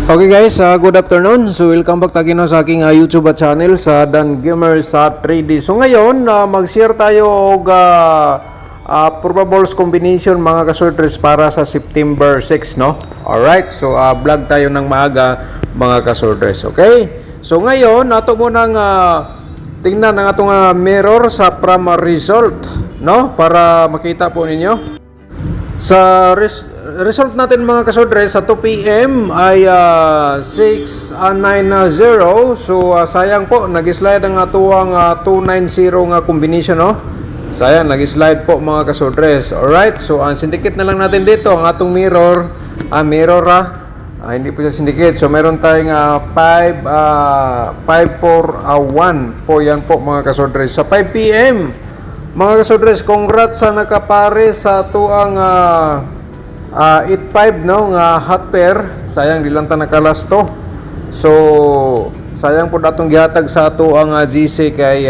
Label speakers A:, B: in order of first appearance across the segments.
A: Okay guys, good afternoon. So welcome back tayo sa aking YouTube channel sa Dan Gamer sa 3D. So ngayon, mag-share tayo og probables combination mga kasortres para sa September 6, no? Alright, so vlog tayo ng maaga mga kasortres, okay? So ngayon, nato mo nang tingnan ang atong mirror sa Prama result, no? Para makita po ninyo. Sa result natin mga kasodres sa 2 PM ay 690. So sayang po nag-slide ang atuang 290 nga combination, no? Sayang nag-slide po mga kasodres. Alright, so ang syndicate na lang natin dito ang atong mirror. Hindi po siya syndicate. So meron tayong 541 po yan po mga kasodres sa 5 PM. Mga kasodres, congrats sa nakapare sa tuang 85, no, nga hot pair. Sayang di lang ta nakalasto. So sayang po datong gihatag sa ato ang GC kay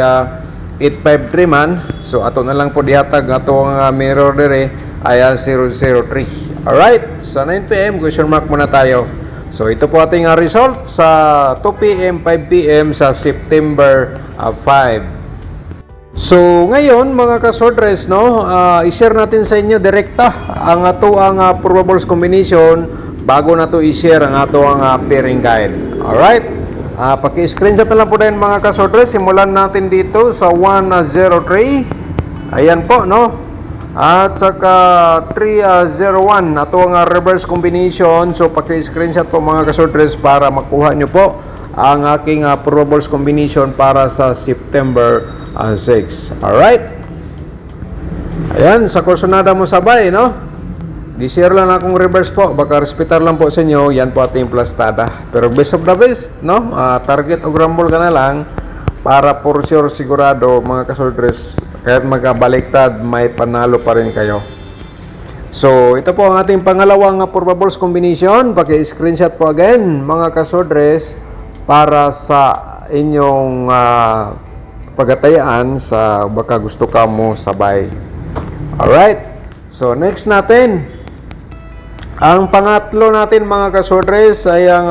A: 853 man. So ato na lang po dihatag ato ang mirror dire ay 003. Alright, sa 9 PM question mark muna tayo. So ito po ating result sa 2 PM 5 PM sa September 5. So ngayon mga kasordres, no, i-share natin sa inyo direkta ang ato ang probables combination bago na to i-share ang ato ang pairing guide. Alright, paki-screenshot na lang po din mga kasordres. Simulan natin dito sa 103. Ayan po, no, at saka 301 ato ang reverse combination. So paki-screenshot po mga kasordres para makuha nyo po ang aking probables combination para sa September 6. Alright. Ayan, sa kursunada mo sabay, no? Di-share lang akong reverse po. Baka respetar lang po sa inyo. Yan po ating plastada. Pero best of the best, no? Target o rumble ka na lang para for sure sigurado, mga kasordres, kahit magkabaliktad, may panalo pa rin kayo. So, ito po ang ating pangalawang probables combination. Paki-screenshot po again, mga kasordres, para sa inyong pagatayaan sa baka gusto ka mo sabay. Alright, so next natin ang pangatlo natin mga kasordres ay ang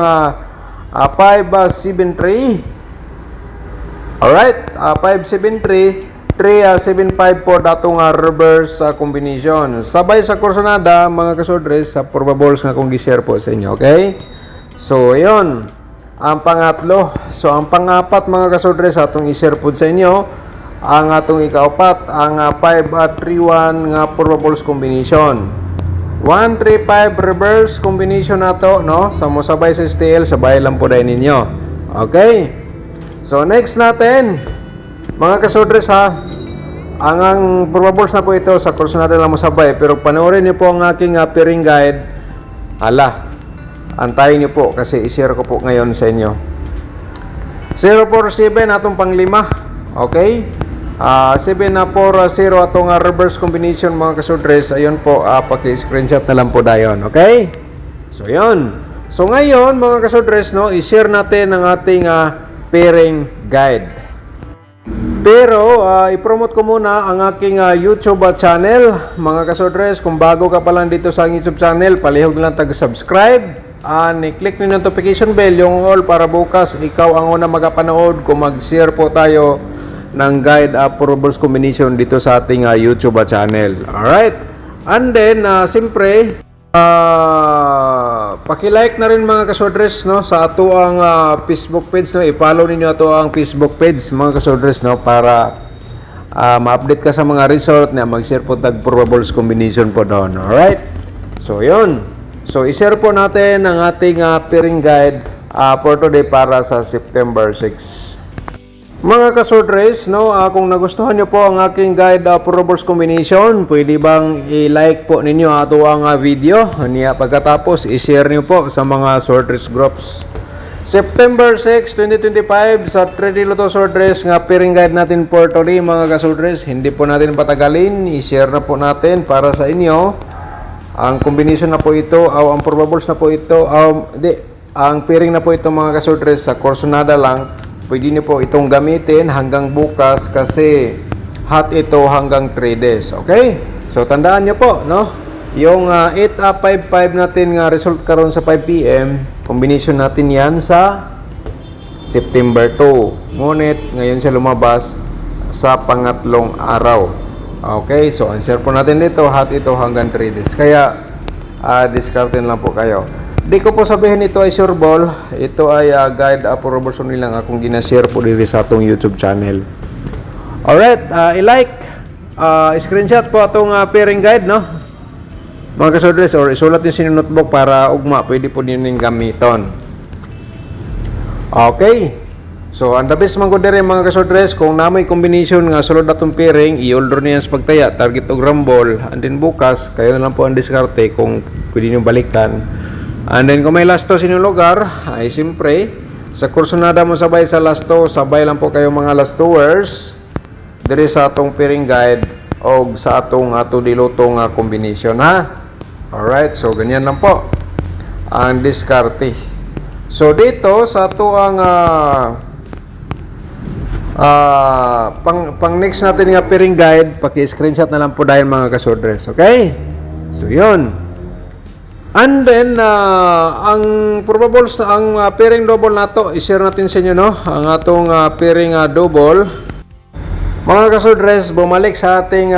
A: 573. Alright, 573 375 po datong reverse combination. Sabay sa kursunada mga kasordres sa probables nga kung gi-share po sa inyo, okay? So ayun ang pangatlo. So ang pangapat mga kasordres atong i-share po sa inyo ang atong ikaapat ang 531 nga probables combination. 135 reverse combination nato, no? Sa mo sabay sa STL, sabay lang po dahil ninyo. Okay? So next natin mga kasordres ang probables na po ito sa kursunada lang mo sabay, pero panoorin niyo po ang aking pairing guide. Antayin niyo po kasi i-share ko po ngayon sa inyo. 047 atong panglima. Okay? 740 atong reverse combination mga kasordres. Ayun po, paki-screenshot na lang po dayon. Okay? So, yun. So, ngayon mga kasordres, no, i-share natin ang ating pairing guide. Pero, i-promote ko muna ang aking YouTube channel. Mga kasordres, kung bago ka pa lang dito sa YouTube channel, palihog lang tag-subscribe. I-click nyo yung notification bell, yung all, para bukas ikaw ang una magapanood kung mag-share po tayo ng guide probables combination dito sa ating YouTube channel. Alright? And then, siyempre, paki-like na rin mga kasordres, no, sa ato ang Facebook page, no. I-follow ninyo ato ang Facebook page mga kasordres, no, para ma-update ka sa mga result na mag-share po tag probables combination po doon. Alright? So, yun. So, i-share po natin ang ating pairing guide for today para sa September 6. Mga kasordres, no, kung nagustuhan nyo po ang aking guide probables combination, pwede bang i-like po ninyo ato ang video? Pagkatapos, i-share nyo po sa mga swordress groups. September 6, 2025 sa 3D Lotto Swordress nga pairing guide natin for today mga kasordres. Hindi po natin patagalin, i-share na po natin para sa inyo. Ang combination na po ito, ang probables na po ito, ang pairing na po ito mga kasordres sa kursunada lang. Pwede niyo po itong gamitin hanggang bukas kasi hot ito hanggang 3 days. Okay? So tandaan niyo po, no? Yung 8-55 natin nga result karon sa 5 PM, combination natin yan sa September 2. Ngunit ngayon siya lumabas sa pangatlong araw. Okay, so answer po natin dito, hot ito hanggang 3 days. Kaya discardin lang po kayo. Di ko po sabihin ito ay sure ball. Ito ay guide approbation lang akong ginashare po dito sa atong YouTube channel. Alright, i-like, screenshot po atong pairing guide, no? Mga kasodres, or isulat nyo sa notebook para ugma, pwede po nyo ning gamiton. Okay. So, ang the best man ko dire mga kasodres, kung namoy combination nga sulod atong pairing, i-order niyan sa pagtaya, target o rumble, and then bukas, kayo na lang po ang diskarte kung pwede nyo balikan. And then kung may lasto sa inyong lugar, ay siyempre, sa kursunada mo sabay sa lasto, sabay lang po kayo mga lastowers, dire sa atong pairing guide, o sa atong dilutong combination, ha? Alright, so ganyan lang po ang diskarte. So dito sa ato ang pang next natin nga pairing guide, paki-screenshot na lang po dahil mga kasodres, okay? So yun. And then ang probables na ang pairing double nato, i-share natin sa inyo, no? Ang atong pairing double. Mga kasodres, bumalik sa ating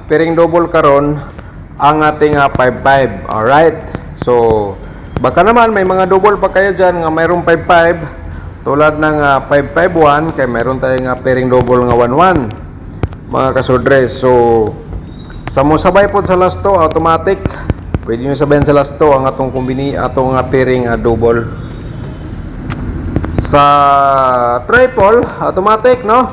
A: pairing double karon ang ating 5-5. Alright. So, baka naman may mga double pa kayo dyan nga mayroong 5-5 tulad ng 5-5-1 kaya mayroon tayong pairing double nga 1-1. Mga kasodres. So, sa mo sabay po sa lasto, automatic. Pwede nyo sabayan sa lasto ang atong atong pairing double. Sa triple, automatic, no?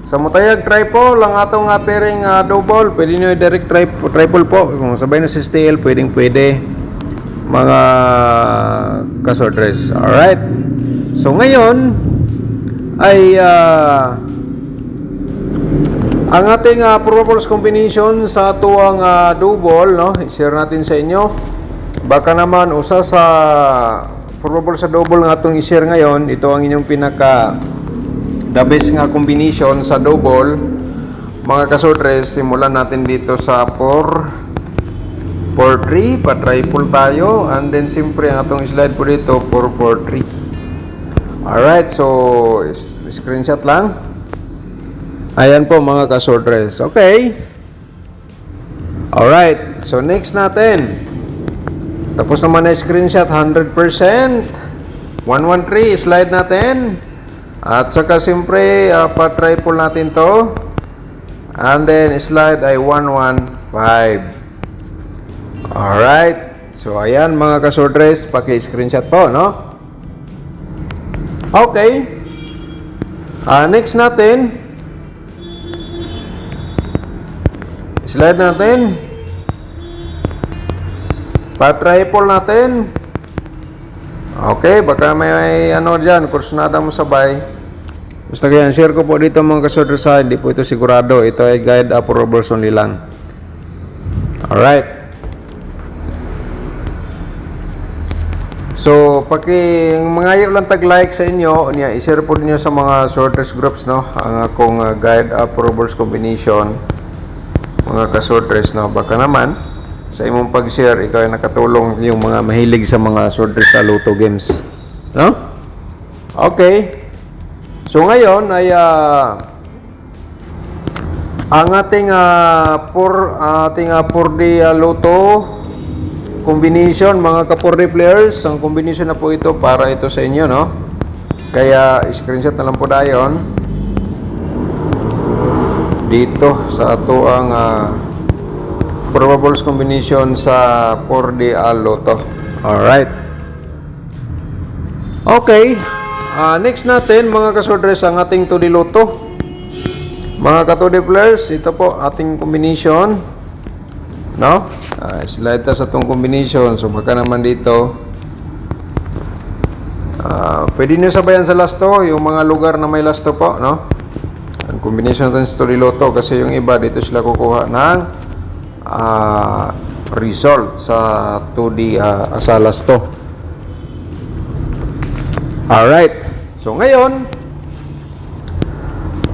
A: Sa mutayag triple, ang atong pairing double, pwede nyo direct triple po. Kung sabay nyo si STL, pwede mga kasodres. Alright. So ngayon ay ang ating probables combination sa tuwang double, no? I-share natin sa inyo. Baka naman usa sa probable sa double nga atong i-share ngayon, ito ang inyong pinaka the best nga combination sa double. Mga kasodres, simulan natin dito sa 4-4-3, pa-triple tayo, and then siyempre ang atong slide po dito 4-4-3. Alright, so screenshot lang. Ayan po mga kasodres. Okay. Alright, so next natin. Tapos naman na screenshot 100%. 113 slide natin. At saka siyempre pa-triple natin to. And then slide ay 115. Alright. So ayan mga kasodres, paki-screenshot po, no? Okay. Next natin, slide natin, pa-triple natin. Okay, baka may ano dyan, kursunada mo sabay. Basta kaya, share ko po dito mga kasodres, hindi po ito sigurado. Ito ay guide approvables only lang. Alright. So, mangayo lang tag-like sa inyo, i-share po niyo sa mga sorters groups, no? Ang akong guide approvables combination. Mga kasodres, no? Baka naman sa imong pag-share, ikaw ay nakatulong yung mga mahilig sa mga sorters sa Lotto games, no? Okay. So ngayon ay ang ating 4D Lotto combination, mga ka-4D players, ang combination na po ito para ito sa inyo, no? Kaya screenshot na lang po dayon dito sa ato ang probables combination sa 4D Lotto. Alright. Okay. Next natin mga kasodres, ang ating 2D Lotto. Mga ka-2D players, ito po ating combination, no? Slide ta sa itong combination. So baka naman dito pwede nyo sabayan sa lasto yung mga lugar na may lasto po, no? Ang combination natin sa 2D Lotto, kasi yung iba dito sila kukuha ng result sa 2D sa lasto. Alright. So ngayon,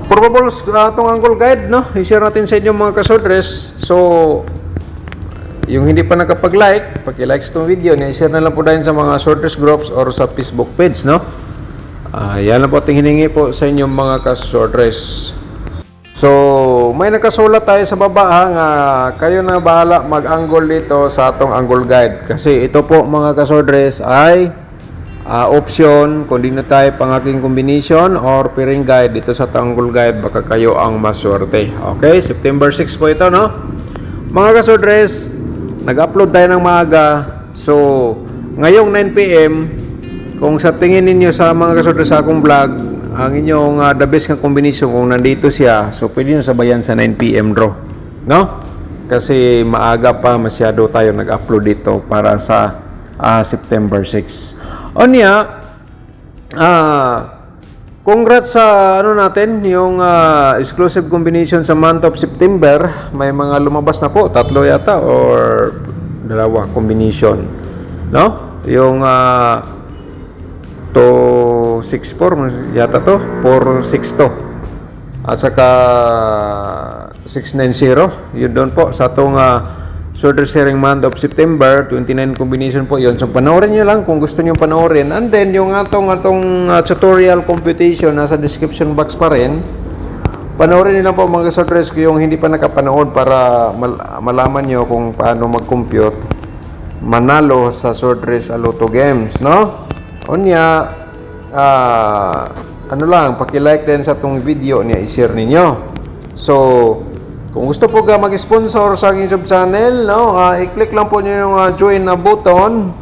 A: probables itong angle guide, no? I-share natin sa inyo mga kasodres. So yung hindi pa nakapag-like, paki-like sa itong video, i-share na lang po dahil sa mga sorters groups or sa Facebook page, no? Yan lang po ating hiningi po sa inyong mga kasorters. So, may nakasulat tayo sa baba nga kayo na bahala mag-angle dito sa atong angle guide. Kasi ito po mga kasorters ay option kung di na tayo pangaking combination or pairing guide dito sa atong angle guide, baka kayo ang maswerte. Okay, September 6 po ito, no? Mga kasorters, nag-upload tayo ng maaga. So, ngayong 9 PM, kung sa tingin ninyo sa mga kasorters sa akong vlog, ang inyong the best nga combination kung nandito siya, so pwede nyo sabayan sa 9 PM draw, no? Kasi maaga pa masyado tayo nag-upload dito para sa September 6. O niya, congrats sa ano natin, yung exclusive combination sa month of September. May mga lumabas na po, 3 yata or 2 combination, no? Yung 264 yata to, 462 at saka 690, yun doon po sa itong sorter sharing month of September. 29 combination po yun, so panoorin nyo lang kung gusto nyo panoorin. And then yung atong tutorial computation nasa description box pa rin, panoorin nyo lang po mga sorters yung hindi pa nakapanood para malaman nyo kung paano mag-compute manalo sa sorters Lotto games, no? Onya, ano lang, paki-like din sa itong video niya, i-share ninyo. So, kung gusto po ka mag-sponsor sa aking YouTube channel, no, i-click lang po nyo yung join na button.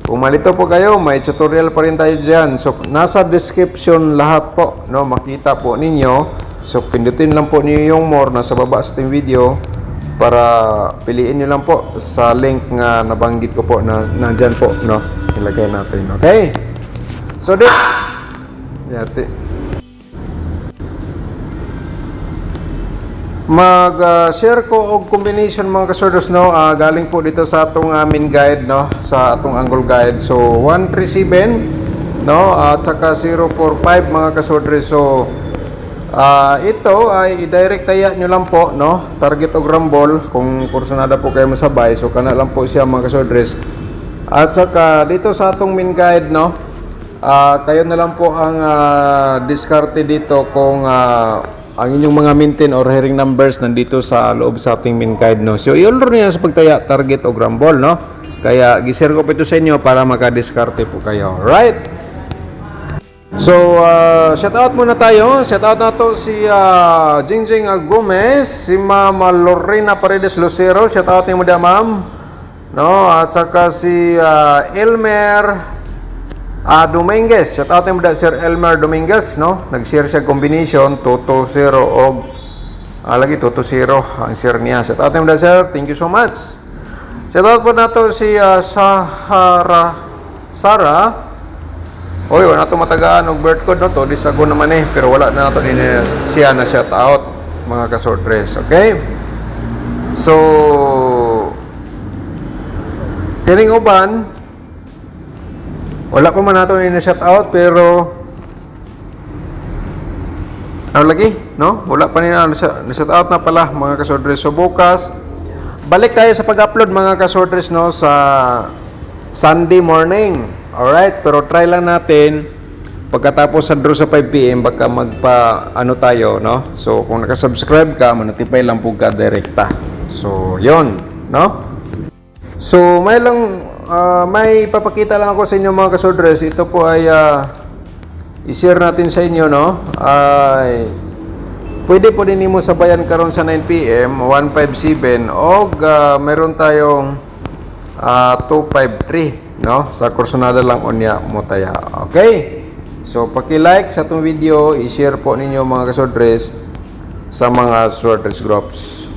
A: Kung malito po kayo, may tutorial pa rin tayo dyan. So, nasa description lahat po, no, makita po ninyo. So, pindutin lang po niyo yung more nasa baba sa ating video para piliin nyo lang po sa link nga nabanggit ko po na nandyan po, no, ilagay natin. Okay, so yati mag-share ko og combination mga kasorters, no, galing po dito sa atong main guide, no, sa atong angle guide. So 137, no, at saka 045 mga kasorters. So ito ay i-direct taya nyo lang po, no, target o rumble kung kursunada po kayo masabay. So kana lang po siya mga kasorters. At saka dito sa atong main guide, no, kayo na lang po ang diskarte dito kung ang inyong mga maintain or hearing numbers nandito sa loob sa ating main guide, no. So i-order niya sa pagtaya target o rumble, no. Kaya gi-share ko po ito sa inyo para makadiskarte po kayo. Right? So, shout out muna tayo. Shout out na to si Jingjing Gomez, si Ma'am Lorena Paredes Lucero. Shout out niyo mo ma'am. No, at saka si Elmer Dominguez. Shout out niyo mo Sir Elmer Dominguez, no. Nag-share siya combination 220 og lagi 220 ang share niya. Shout out niyo mo sir. Thank you so much. Shout out po na to si Sara. Oy, wala na ito matagaan og birth code, no? To disago naman pero wala na ito din siya na shout out mga kasortres. Okay, so kining uban wala ko man nato ni shout out, pero ano lagi, no, wala pa nila na shout out na pala mga kasortres. So bukas balik tayo sa pag-upload mga kasortres, no, sa Sunday morning. Alright, pero try lang natin pagkatapos sa draw sa 5 PM baka magpa-ano tayo, no? So kung naka-subscribe ka, ma-notify lang po ka direkta. So, yon, no? So, may papakita lang ako sa inyo mga kasortres. Ito po ay i-share natin sa inyo, no? Ay pwede po din mo sabayan karon sa 9 PM 157 og meron tayong 253, no, sa kursunada lang unya mo taya. Okay, so paki-like sa itong video, i-share po ninyo mga kasortres sa mga sorters groups.